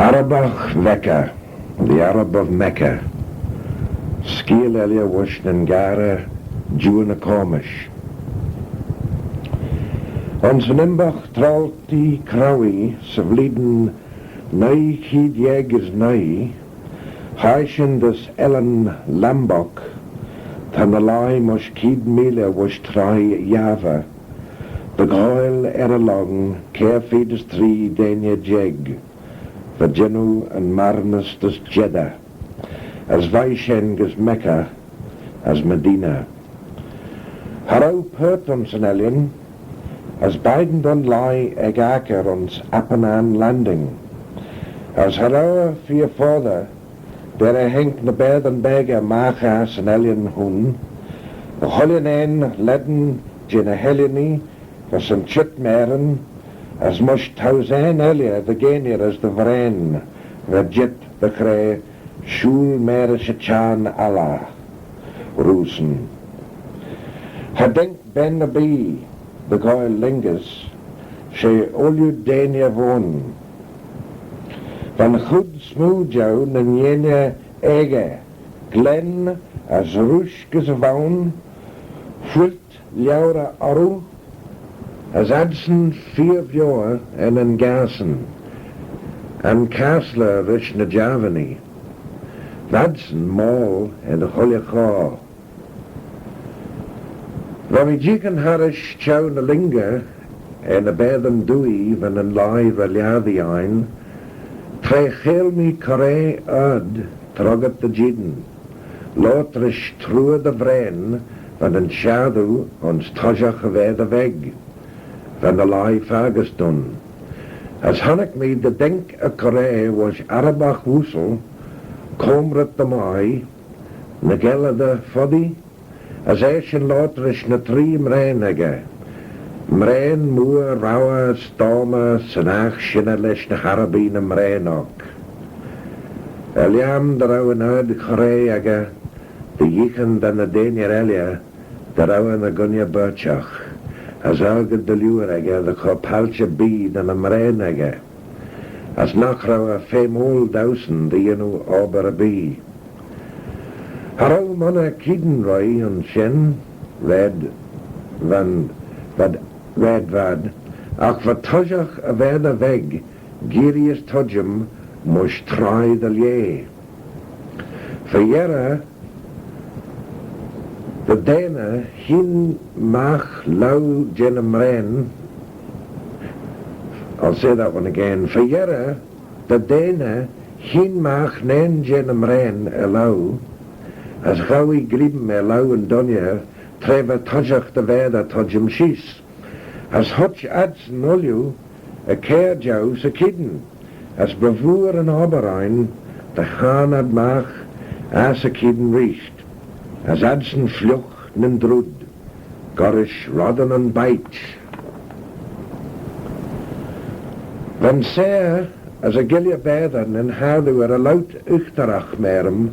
Arab of Mecca, the Arab of Mecca. Skeealyn was Nangara, Juan Coamish. Ons nimbach traalt die krawi, se vlieden nai kied jägers nai, haischen des Ellen Lambok, tan alai mos kied mile was trai java, de goil along, carefeeders three denia jeg, Virginu and Marnus des Jeddah, as Vaishen ges Mecca, as Medina. Harau pert ons an Elien, as beiden dan lie egaker ons Appanan landing, as harau vier father, der hengt na bed en bege machas an Elien hun, de holien een ledden jene Heleni, was een chutmeren, as much tausen elia de genier as de vrein, verjit de kre, shul mere shachan Allah, Rusen. Hadenk ben nabi, de goil lingus, she olju denia woon. Van goed smoejou nen jene ege, glen as ruskes woon, fult ljaura aru, as adsen 4 jaar en een gasen, en Kastler rich na Javani, adsen mal en de golle gaal. Wanneer jiken harish chow na linga en a bedem dui van een lai valjadi ein, tre geel mi kare ud troget de jiden, lotrish true de vrein van een schaduw ons tajach gewede weg, van de lai fagus doen. As hannik me de denk a kare was Arabach woesel, komret de mai, na gelle de foddy, as eischen lotrish na 3 mreinige. Mrein moe rauwe stome senach shinnelish na harabine mreinok. Eliam de rauwe nuid kare age, de jichen dan na denjer elia, de rauwe na gunja birchach. As alged de luurege, de kopalche bid en am reinege. As nachrauwe femol dausen, de jenu ober bi. Harau manne kiedenroi en shen, red vad, ach wat tojach a veda weg, girius tojem, mosh trai de lie. Verjere, de dene hin mach lau jenem ren. I'll say that one again. Verjere, de dene hin mach nen jenem ren elau, as gawi grieben elau en donje, treve tojach de veda tojem shis. As hotch ads nolju, a keer jou se kidden, as bravoer en oberein, de chanad mach, as a kidden richt. As adsen vlucht nen drud, gorish rodden en beit. Van seer, as a gilje beden en houdu a lout uchterach merem,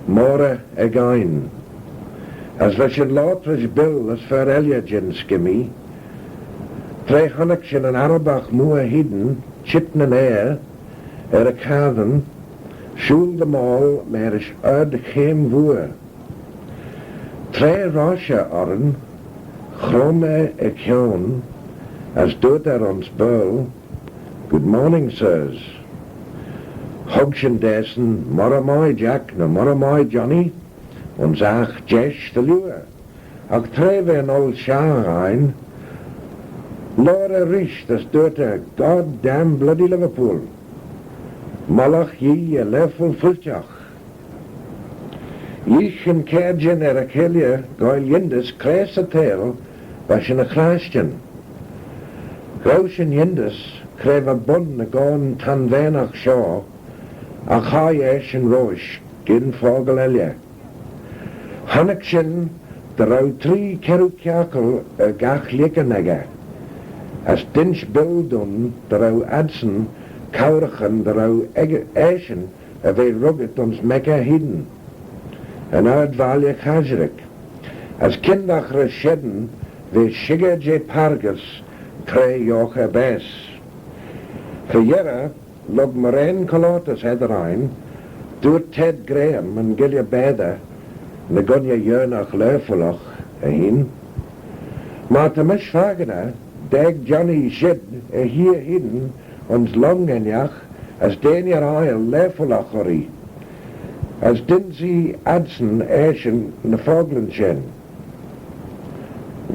more again. As vishen lotrish bill as fer Eliagen skimmy, tre hannikshin an Arabach moe hidden, chitn en air, a kaden, shul de mal merish ud geen voer. Tre rasha arren, chrome e kjon, as doet ons bull, good morning, sirs. Hogshin dessen, moramai Jack, na moramai Johnny, ons ach jesh de luwe. Ach treve en old Shanghai, Laura Rish, das doet goddamn bloody Liverpool. Malach ye a level fulchach. Ich en kerjen a kelje, goil yindes, kres a tail, bashin a Christian. Groshin yindes, krev a bun a gon tan venach shaw, a chayesh en rosh, gin fogel elia. Hannikshin, de rau 3 kerukjakel a gach liekenege. As dinch bildun, de rau adsen, kaurichen, de rau eischen, a ve rugget ons Mecca hidden. En uit valje chazrik. As kindach resheden, ve shige je pargus, kre joche bes. Verjere, log Moraine Colotus Heatherine, doet Ted Graham en Gillia Beda, na gonja Jönach Leufoloch heen. Maar te misvagena, dag Johnny Shid hier hidden, ons longenjach, as Daniel Isle Leufolocherie, as Dinsey Adson Ashen na Foglandshen.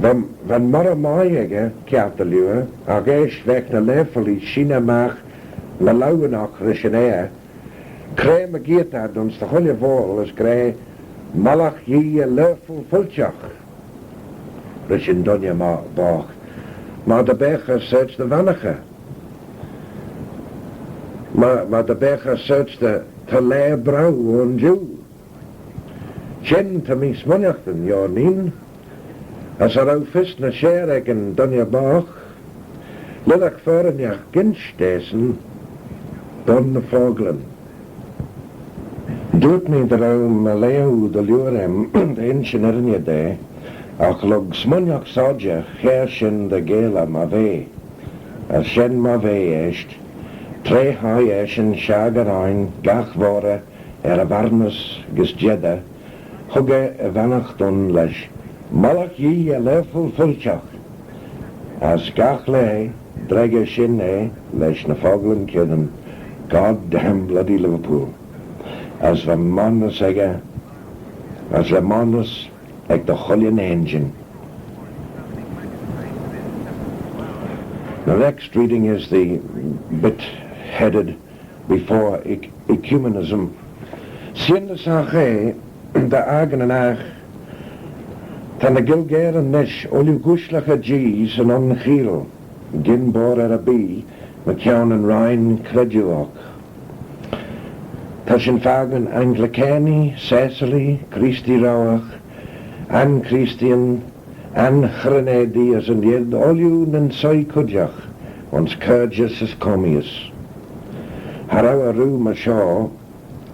Van Maramaige Katalua, Agesh weg na Leufoli, Shinamach, na Lauwenach Rishenea, Krijg me geert uit ons de goede vol, als krijg malach je leufel vultjach. Dus in donje baag. Maar de beger zuidt de wannige. Maar de beger zuidt de te leer brouw en juw. Chen te mis monjachten, ja nien. Als ook vist na scherek en donje baag. Lillig vorenjach ginsteesen, don de vogelen. Doet me daarom leo de lurem de ingeniernie de, ach log smonjak sadje gerschen de gela mave, as shen mave est, tre hai eschen shagarein gach wore warmes gesjedde, hugge vannacht on lesh, malach je leufel vulchach, as gach le, drege shinne, lesh na foglen kidden, goddamn bloody Liverpool. As we mannen zeggen, as we mannes, ek de goeie engine. The next reading is the bit headed before ecumenism. Siende sage, de agen en ag, tan de gilgare nish, oliu gushlige G's en ongiel, ginbor Arabi, McKeown en Ryan Creduoc. Tashin Fagan Anglicani, Cecily, Christi Rauach, Ann Christian, Ann Grenadiers en jed oliun en soi kudjach, ons Kurgis is comius. Harawa ru mashaw,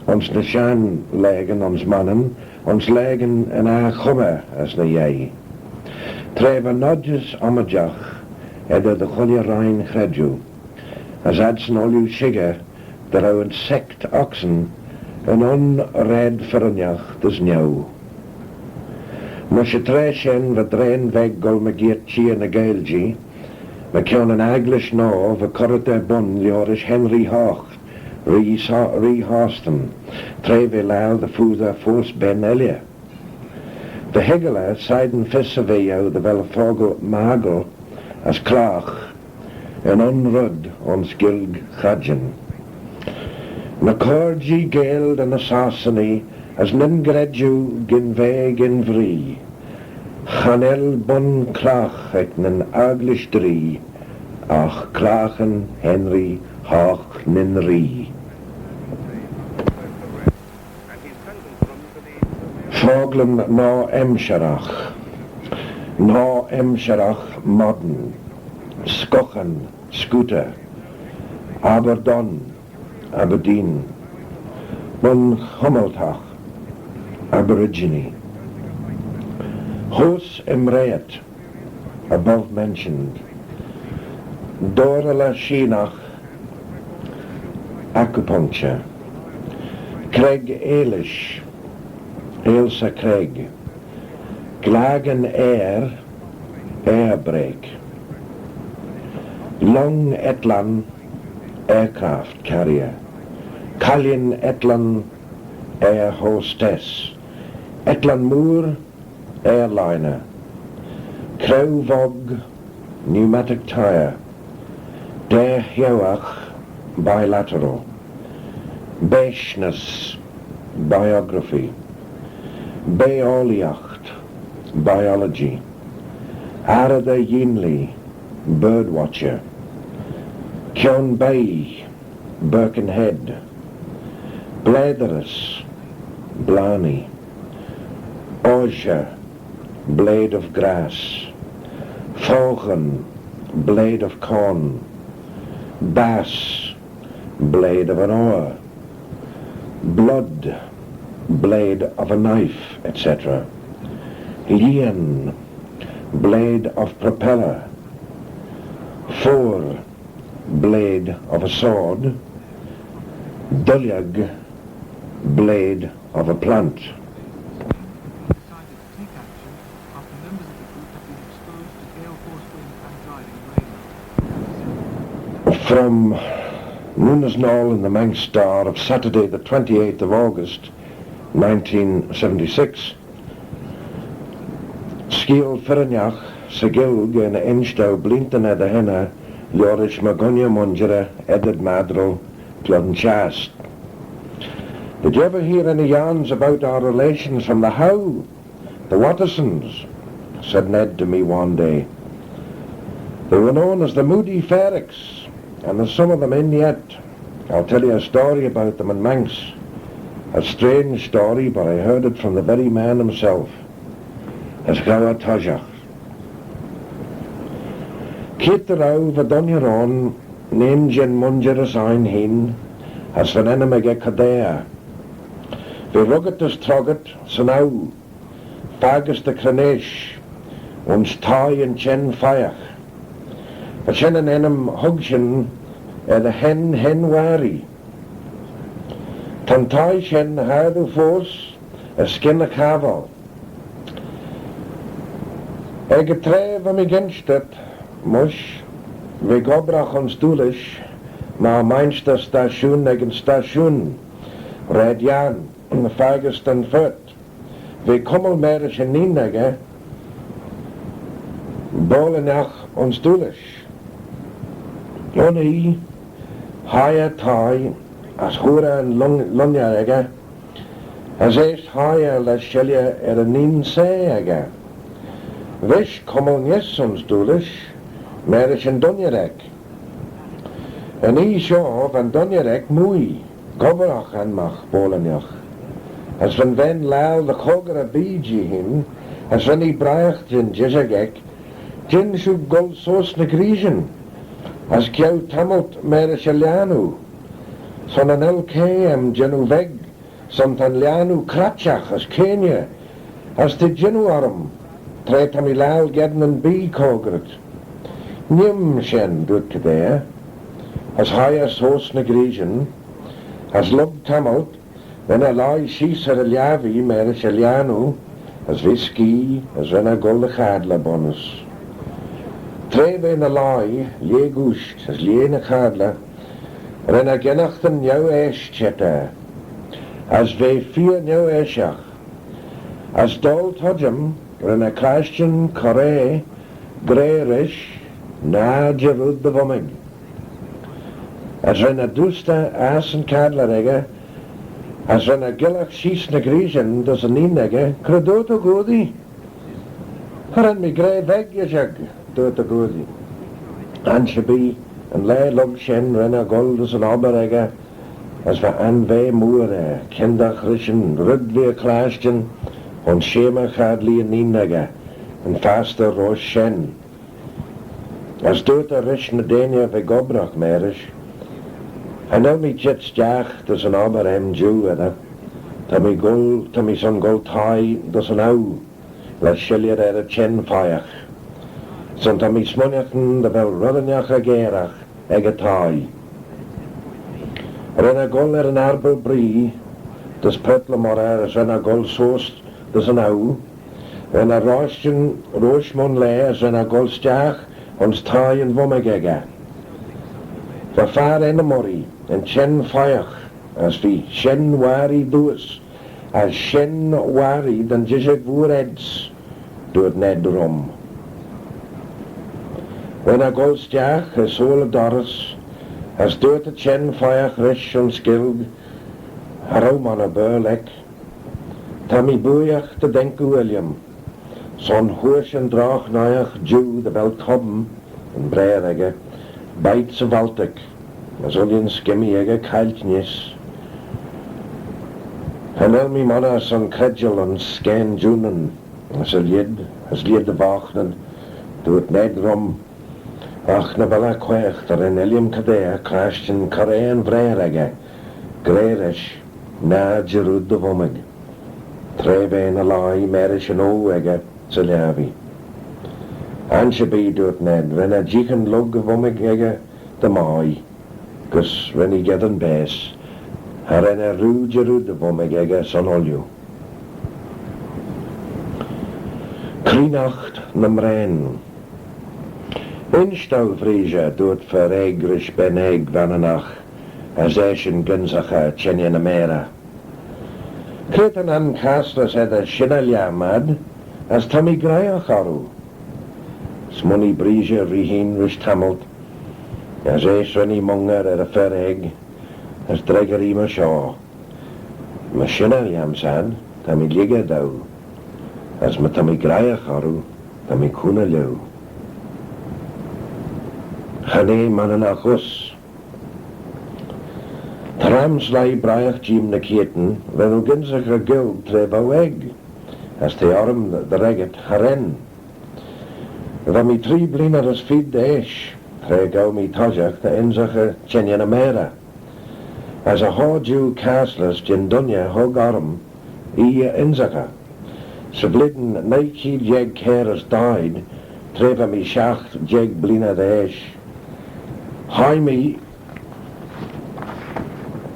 ons nishan legen ons mannen, ons legen en a chumme as na jei. Treva nodges omajach, edda de cholia rein chredju, as adsen oliu shigger, der ou een sect oxen, een onred verniach dus nieuw. Moes je treschen wat drein weg gol me geert chie en a geilgi, me kion een English no, we korret er bon liorish Henry Hoch, ri Houston, treve laal de voeder force Ben Elia. De hegela seiden visse veo de wel vogel magel, as klaag, en onrud ons gilg chadjen. Na corgi geld en assassini, as nin gredju gin ve gin vri. Chanel bon krach ek nin aglish dri, ach krachen Henry hoch nin ri. Foglen no emsharach modern, skochen, scooter, Aberdon, Aberdeen, Bun Hummeltach, Aborigine. Hos Emreat, above mentioned. Dorala Shinach, acupuncture. Craig Ailish, Ailsa Craig. Glagen air brake. Long Etlan, aircraft carrier. Kalin Etlan, air hostess. Etlan Moor, airliner. Crow Vog, pneumatic tire. Der Hewach, bilateral. Beishness, biography. Beoliacht, biology. Arada Yinley, birdwatcher. Kyon Bay, Birkenhead. Bladerus, Blarney. Orja, blade of grass. Vogel, blade of corn. Bass, blade of an oar. Blood, blade of a knife, etc. Lien, blade of propeller. Four, blade of a sword. Duliag, blade of a plant. From Noal in the Manx Star of Saturday the 28th of August 1976, Skeealyn Segil gen Enstau Blinten at the Henna, Yorish Magonia Mongera, Edad Madro, Clodden Chast. Did you ever hear any yarns about our relations from the How, the Wattersons? Said Ned to me one day. They were known as the Moody Ferricks, and there's some of them in yet. I'll tell you a story about them in Manx. A strange story, but I heard it from the very man himself. As Gawa Tajach. Kit the Rau Vadonyaron, named Jen Mungeras ein hin, as van enemy Kadea. We rugged trogget, so now, fagus the Kranesh, ons tie and Chen Fayach. But Chen and enem Hugshin, the hen wari. Tantai Chen hardu fos, a skin a caval. Getrev am igenstet, mush, we gobrach ons Doolish, ma meinster station egen station, red jan, fagest en fut. We kommel merish en ninege, bolenach ons Doolish. Jonny, haya tai, as hura en lunjarege, as eest haya les shelja en nin seege. Wish kommel njes ons Doolish, merish en donjerek. En seo van donjerek moei, gobrach en mach bolenach. As van ven laal de chogere biji hin, as van braich jin jizagek, jin shu gol sos na griechen. As kiau tamelt merish a lianu, son an LKM jenu veg, son tan lianu kratchach as Kenya, as te jenu arm, tre tamilal gedden en bi kogret. Nim shen doet kadea, as haya sos na griechen, as lub tamelt, when a lai shees a liavi merish a lianu, as whiskey, as when a gol de chadla bonus. Trebe in a lai, lie gusht, as lie na chadla, ren a genachten jou esch cheta, as ve vier jou eschach, as dol todjem, ren a Christian kore, grerish, na jerud de vomig. As ren a dusta as en kadla rege, as ren a gillach shees na griechen, dus een inege, credoto godi. Ren mi grey veg jezag, doet de godi. Anshabi, en lei log shen ren a goldus en oberege, as va an ve moere, kindach rischen, rud weer klaasjen, on shema chadli en inege, en faster roos shen. As doet a rish na denia ve gobrach merish, en nou mi jets jach, dus een oberhem jew edda, ta mi son gol tai, dus een au, la shiljer a chen fayach. Son ta mi smonjachen, de vel ruddenjach a gerach, ege tai. Ren a gol een arbel brie, dus putle morer, as ren a gol soest, dus een au, ren a roosmon le, as ren a gol stjach, ons tai en wommegege. Va far en mori, en chen fayach, as vi shen wari does, as shen wari dan jizig voer eds, doet ned rom. When a gol stjach, as ole doris, as doet a chen fayach rish on skilg, harom an a burlek, tammy boeiach te denken William, son hoers en draag naach jew de wel tobben, en breirege, bijt ze valtek, as olien skimmiege kailtjes. En el mi manna son kredjel en sken junen, as lied de wachten, doet ned rom, ach na bella kwecht er en elium kadea, krasjen kare en vreirege, grerish, na jerud de vomig. Trebe in a lai merish en oege, ze liavi. Anshabi doet ned, ren a jichen lug vomig ege, de mai, gus ren I get een bes, Ar en rúd vo me ege son olju. Krinacht na mrein. Instal vrije doet veregrisch beneg vananach, as eischen gunsacha tjenje na mera. Kretan an castles edda shinalja mad, as tammy graia charu. Smonny brije rihin rish tamelt, as eisrani monger a fereg, as dreger ima shaw. Ma shinaljam sad, tammy liga dau, as ma tammy graia charu, tammy kuna lew. Chane mananachus. Trams lai braich jim na kieten, wen u ginsach a gil tref a weg, as te arm de reget haren. Va mi 3 bliner as fid de ish, tre gau mi tajach de inzach a tjenje na mera. As a hodju castles jin dunja hog arm, ia inzacha. Se blidden neikid jeg keres died, tref a mi shacht jeg bliner de ish. Hai mi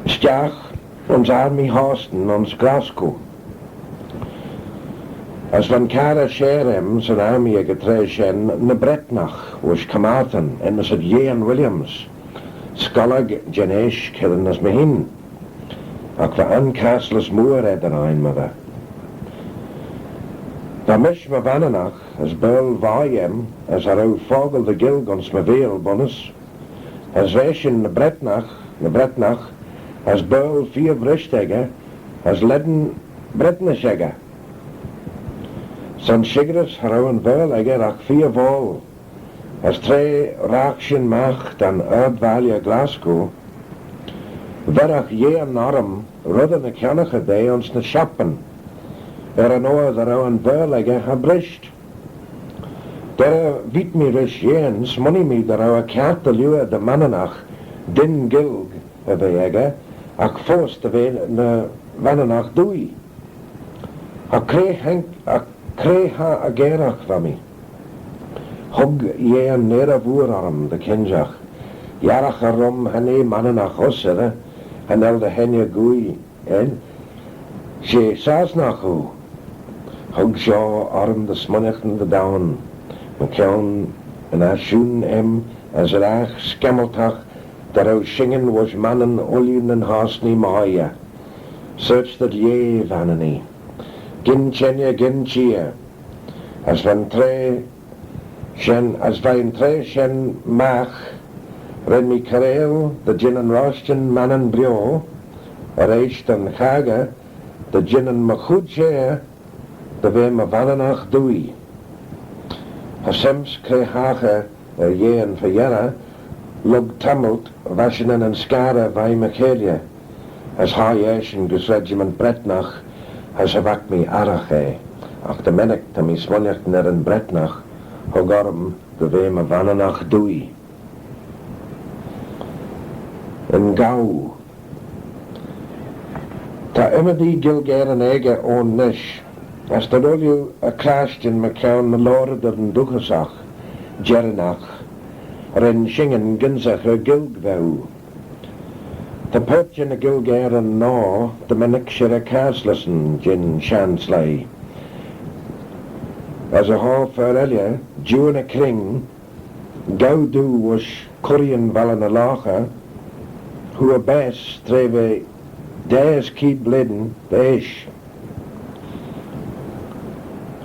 stjach ons army haasten ons Glasgow. As van kara sherem zijn army getreschen na Bretnach was kamaten en as het Jan Williams skallag genesh killen as me hin. Ak va an castles moer edder ein mother. Da mish me vananach as beul vaiem as ar fogel de gilgons me veel bonus. As weishen na Bretnach, as beul 4 vrishtegge, as ledden Bretnashegge. San shigres harowen beul egge ach 4 vol, as 3 rakshin macht an Erdvalja Glasgow, verach je an arm, rudden na kjannige bij ons na schappen, an oor harowen beul egge ha brisht. Der wit mi rish jens, money mi der a kat de lue de mananach, din gilg a vege, ak fos de ve na vananach dui. A kre ha a gerach va mi. Hog je an nera voerarm de kinjach. Jarach a rom hane mananach ossere, an el de henje gui, en? She saas nach hu. Hog shaw arm de smonnichten de down. McKeown en asjoen as raag skemmeltach, daar shingen was mannen olien en haasni maaie. Search dat je vanani. Gin chenje gin chia. As van tre shen mach, ren mi kareel, de gin en rosten mannen brio, reist en chage, de gin en machudje, de we me vananach doei. Hasems kreeg jeen verjera, log tamelt, waschen en skare vai mekelia, as haieschen gesregiment Bretnach, as avak mi arache, ach de menek ta mi smonjacht ner en Bretnach, hogarm de we me vananach doei. En gau. Ta immer die gilgeren ege on nish, as the olju a clashed in McCown na lord of Duglasach, Jerinach, ren shingen ginsach a gilgvau. The perch in a gilger and naw, the menixer a caslesen gin shansley. As a half earlier, June a kring, gaudu was Korean valanalacha, who a best treve des keep bleden, deish.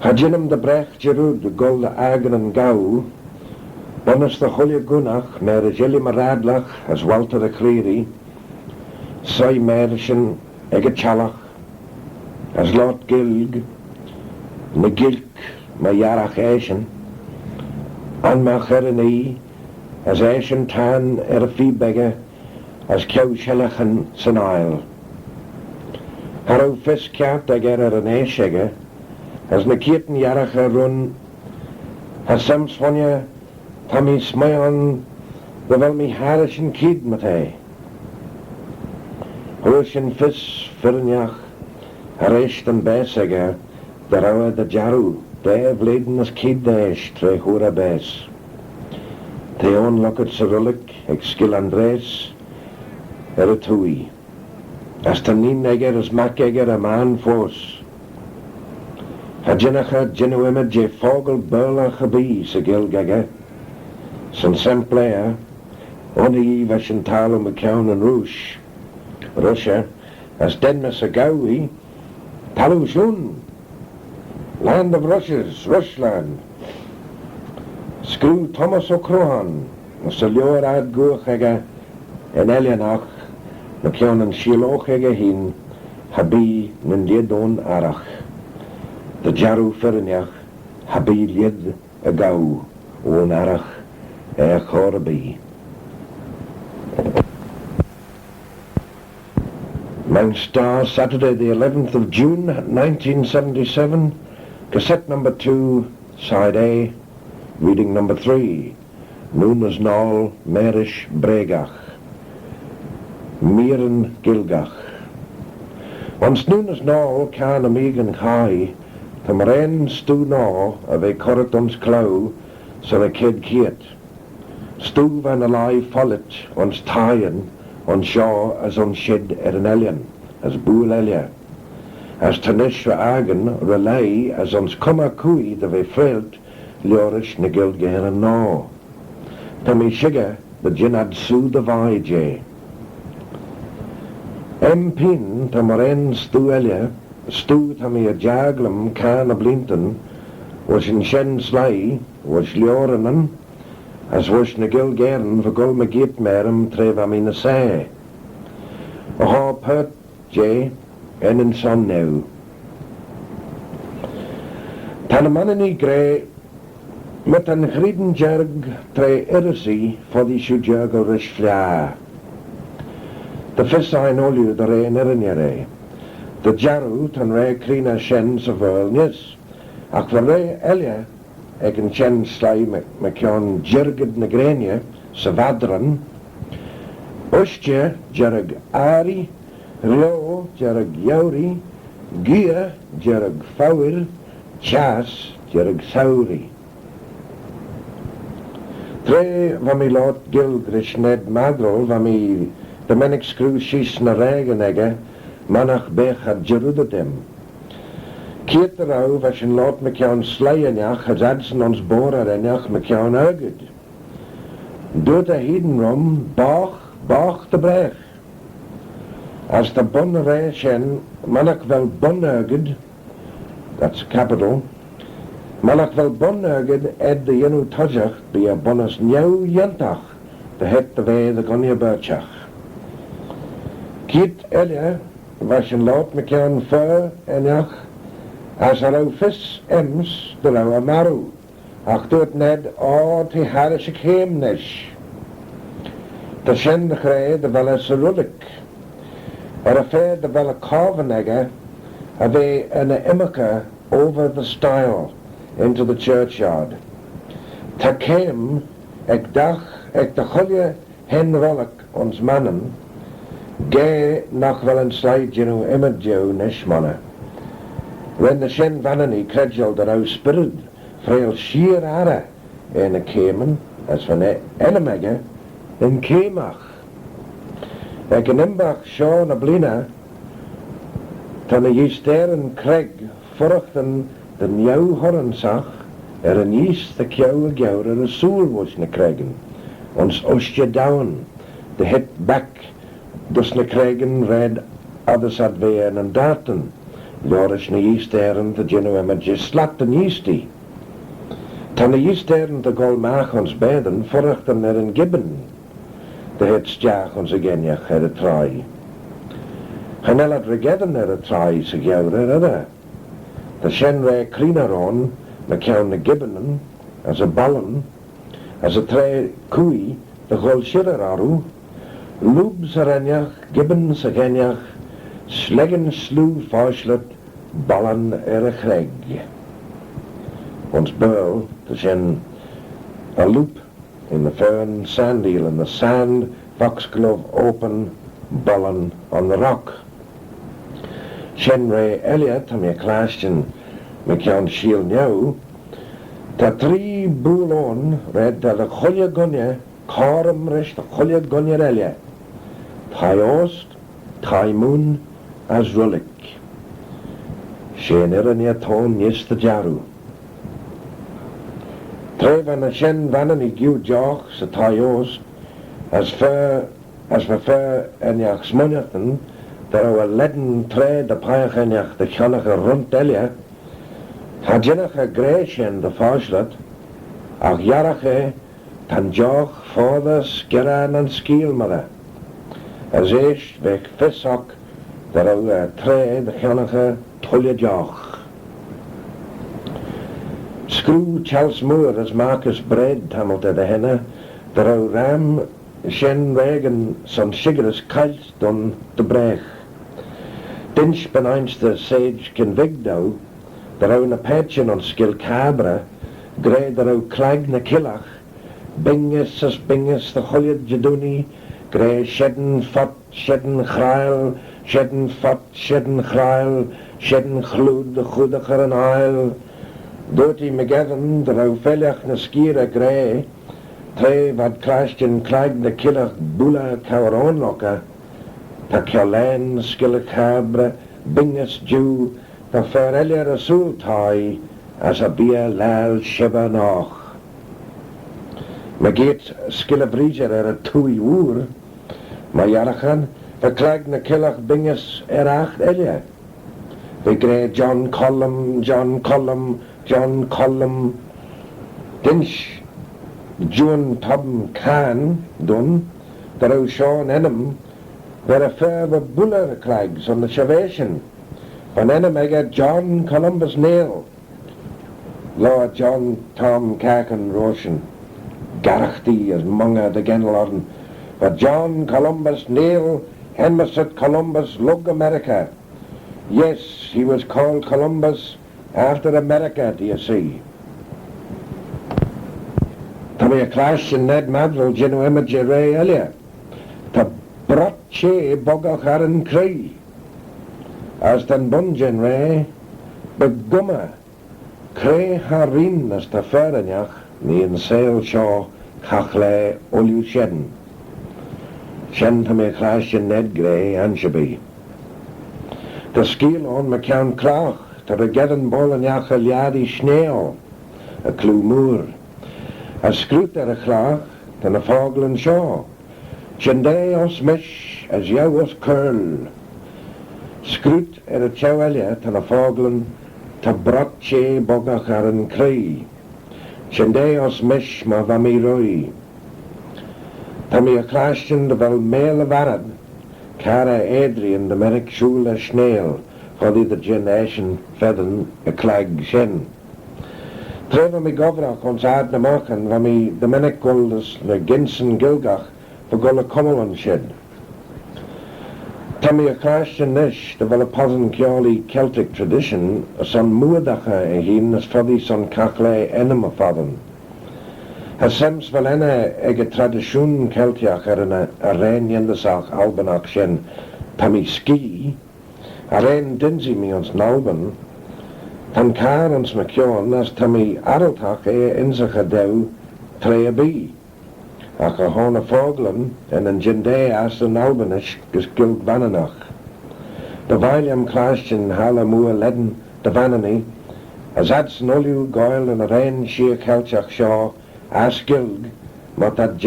Hadjinum de brech Jerud, de gol de agen en gau, bonus de holje gunach, mer a jelly maradlach, as Walter de Creary, sai merischen, ege chalach, as Lot Gilg, ne gilk, ma jarach eischen, an ma chereni, as eischen tan a fiebegge, as kew shellachen san aisle. Harrow fis kjart ag an eishegge, as na kieten jarach run, as sams vonje, ta mi smayan, de wel mi harischen kid met hij. Hoosjen vis firnjach, harecht en besegge, de rauwe de jaru, de vleden as kid deesh, tre hura bes. Theon locket Cyrillic, ex Skeealyn Andres, Twoaie. as ta nin eger as mac eger a man fos. Ha jinnacha jinnuimid je fogel burla chabi sa gilgaga. San semplea, oni vashin talo McCown and Roosh. Russia, as denmas a gawi, talu shun. Land of Rushes, Rushland. Screw Thomas O'Crohan, as a lior ad guachega, en Elianach, McCown and Shilochega hin, habi nindidon arach. The jaru ferinach, habi lid a gau, on arach, chorabi. Manx Star, Saturday the 11th of June, 1977, cassette number 2, side A, reading number 3, Nunas Noal, Merish Bregach, Miren Gilgach. Ons Nunas Noal can a megan chai, the Maren stu no of a corret ons clow, so a kid kiet. Stu van a lie follet, ons tyen, on shaw as on shed an elian, as bool elia. As tanish agen relay as ons cumma cui the ve frelt, liorish na gilgair and no. Tammy shiga, the jinad su the vaije. Pin tamaren stu elia, stu tammy a jaglam can a blinton, was in shen slay, was liorinan, as was na gilgairin for gul magit merum treva mina say. A ha pert je, en in son now. Tan a manani grey, met an griden jerg tre irrisi for the shujurg o rish flia. The fiss I know you the re nirinyere. The jaru tan re krina shens of earlness. Ach for re elia, ag yn chen slai McCown jirgid na grenia, savadran, Ushtje jarag ari, rio jarag yauri, gia jarag fawir, chas jarag sauri. Tre van mi lot gilgrish ned madrol van mi de menik screw shis na regen ege, manach bech had jerudadem. Kiet erau was een lot McCown sleienjach had adsen ons borer enjach McCown uged. Doet a hidenrom, bach de brech. As de bonne reishen, manach wel bonuged, that's capital, manach wel bonuged ed de jenu tojach be a bonus nieuw jentach, de het de wee de gonje burchach. Kiet elia was een lot McCown fur enjach, as er au vis ems de lau amaru, ach doet ned o te harische keemnish. De shen grey de wel as a rullik. Er a fair de wel a carvenegger, a ve an imaka over the stile into the churchyard. Ta keem ek dach ek de chulje hen rollik ons mannen, ge nach wel een slide jenu immerjew nishmanne. When the shen vanani credjal de rau spirit, frail sheer ara en a kemen, as van enemegge, in kemach. Ek in imbach shaw na blina, tan a jisteren kreg, furchten de nieuw horrensach, een jist de kjouwe gjouwer a soel was na kregen, ons ostje down, de het back, dus na kregen red others had ween en daten, Loris na jisteren de genuema slat en jisti. Tan a jisteren de golmach ons beden, furchten een gibben, de het stjach ons agenjach a trai. Han had regedden a trai sa gjouwer edda. De shen re krinaron, McCown na gibbenen, as a ballen, as a tre kui, de gol shirararu, lubs arenjach, gibbens agenjach, sleggen slew farslet, ballen a greg. Ons burl, de shen a loop in the fern sand eel in the sand, foxglove open, ballen on the rock. Shen re Elliot, am je klaasjen McCown shiel nieuw, ta 3 boelon red dat de goeie gonje, karem rish de goeie gonje relje. Thai oost, Taimún as Rullick. Shen Irania Tón Yes the Jaru. Trevan a Shen Vanan I Giu Joch sa Taios as we fer Eniach Smunjathan there are a leaden trade the Payach Eniach the Channacha Runt Elia Hadjinach a Greshen the Fashlet Ach Yarache Tan Joch Father Skeealyn and Skeealyn as Eish Vek Fissok there are a trade the Channacha Tuaie Joch. Screw Charles Moore as Marcus Bread Hamilton the Henna there are Ram Shen Regan son Shigeras Kalt done the Brech. Dinch beneinst the Sage Convigdo, there are a patchin on Skilcabra, Grey there are Clag na Killach, Bingus as Bingus the Hullid Jaduni, Grey Shedden Fat, Shedden Chrail, Shedden Fat, Shedden Chrail, Shedden Chlud the Chudacher and Isle, Dirty McGavin, there are Feliach na Skira Grey, Tre vad crashed in Clag the Killach Bula Cowaronlocker, Ta Skeealyn, Skilcabra, Bingus Jew, Ta Farelia Rasul Tai, as a Bia Lal Sheba Noch. Magit Skilabridger a Twoaie Woer, Ma Yarachan, Ta Clag na Killach Bingus Acht Elia. The Grey John Collum, Dinch, June Tobin Khan done, there are Sean Enum, there are fair of Buller Clags on the Shavation. Van Enum I get John Columbus Nail, Lord John Tom Cacan Roshan, Garachty as Munga the Genlorden, but John Columbus Nail, Henmerset Columbus Lug America. Yes, he was called Columbus after America, do you see? Tommy a clash in Ned Madrill, Genu Image Ray Elia. Ta Brotche Bogacharan Cree. As dan Bunjen Ray, Begumma. Cree Harin as ta Ferenjach, ni in Sail Shaw, Cachle, Olu Shen. Shen Tommy a clash in Ned Gray, Anshaby. Ta Skeealyn McCann Clach, ta Regeddon Bolanjach Eliadi Schneal, a Clou Moor. A scrút a chlach dan a Faglan Shaw. Shendé os mish as jou os curl. Scrút a Tjoaie dan a Faglan ta Brotche Bogacharan Cree. Shendé os mish ma vami roi. Ta mi a clashin de vel mele varad. Cara Adrian de Merrick Shula Schneal. Foddy the generation fedden a clag shen. Treffer mi gofrach ons aard na machen, wa mi de mennek goldes na Ginsen Gilgach for golle Cumberland shed. Ta mi a Christian nish, de wel a posen Cioli Celtic tradition, a son moerdacha e hien as foddy son Cachle enema fadden. Has sems wel enne ege tradition Celtiach a rein jendesach Albanach shen, ta mi ski, a rein dinsi mi ons Nalban, Tan Car ons McKeown as Tammy Araltach inzige dew Trea B. Ach a hona Foglan en een Jinde as een Albanish geskult Vananach. De William Christian Hala Moer Ledden de Vanani as ads nolju goil en a rein sheer Kelchach Shaw as gilg mat dat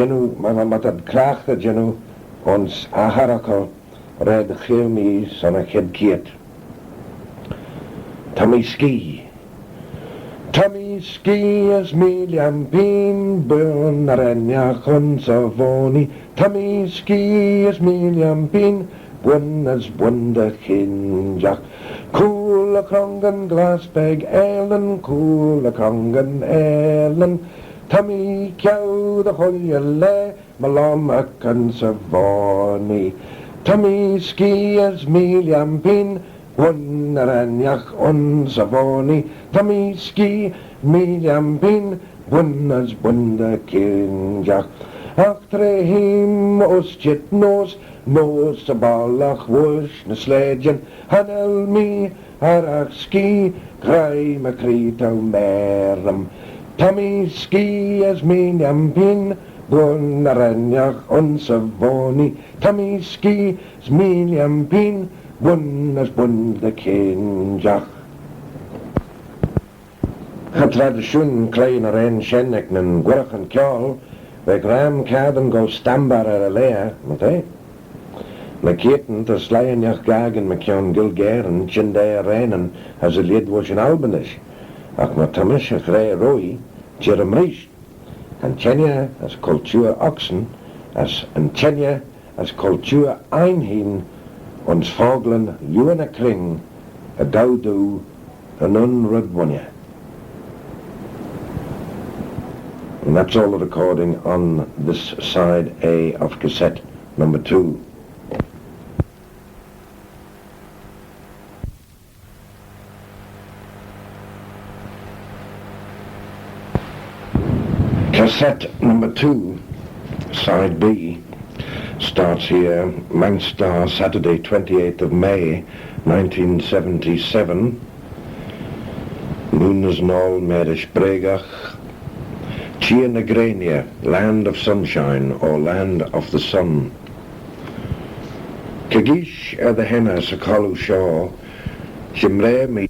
krach de genu ons aharakal red chilmi son a kid kiet. Tommy Ski as Miliam Pin Burn Arenya Savoni. Tommy Ski as Miliam Pin Bun as Bunda Kinjak. Cool a Congan Glassbag Ellen, cool a Congan Ellen. Tommy Cow the Hoyale Malamak and Savoni. Tommy Ski as Miliam Pin Bun Aranyach on Savoni, Tommy Ski, Miliam Pin, Bun as Bunda Kinjach. Achtre him os chit nos a balach wush na sledgen, Hanel mi, Arach Ski, Cry Macrito Meram. Tommy Ski as Miliam Pin, Bun aranyach unsavoni, tamiski smiliam pin, bun as bun de kinjach. Ha tradisjon klein aren shennek nen gwerch en kjall, we gram kaden go stambar lea, mate? Me keten te sleienjach gagen me kjan gilgeren, chinde renen, as a lid was in Albanish. Ach ma tamish a grey roi, jerem rish. En tjenja as cultuur oxen, as en tjenja as cultuur einheen, ons vogelen juwen a kring, a daudu, an unrudwonja. And that's all the recording on this side A of cassette number 2. Cassette number 2, side B, starts here, Manx Saturday 28th of May 1977. Moon is Noal, Merish Bregach, Chia Negrania, land of sunshine, or land of the sun. Kagish the henna sa Shaw, Shimre me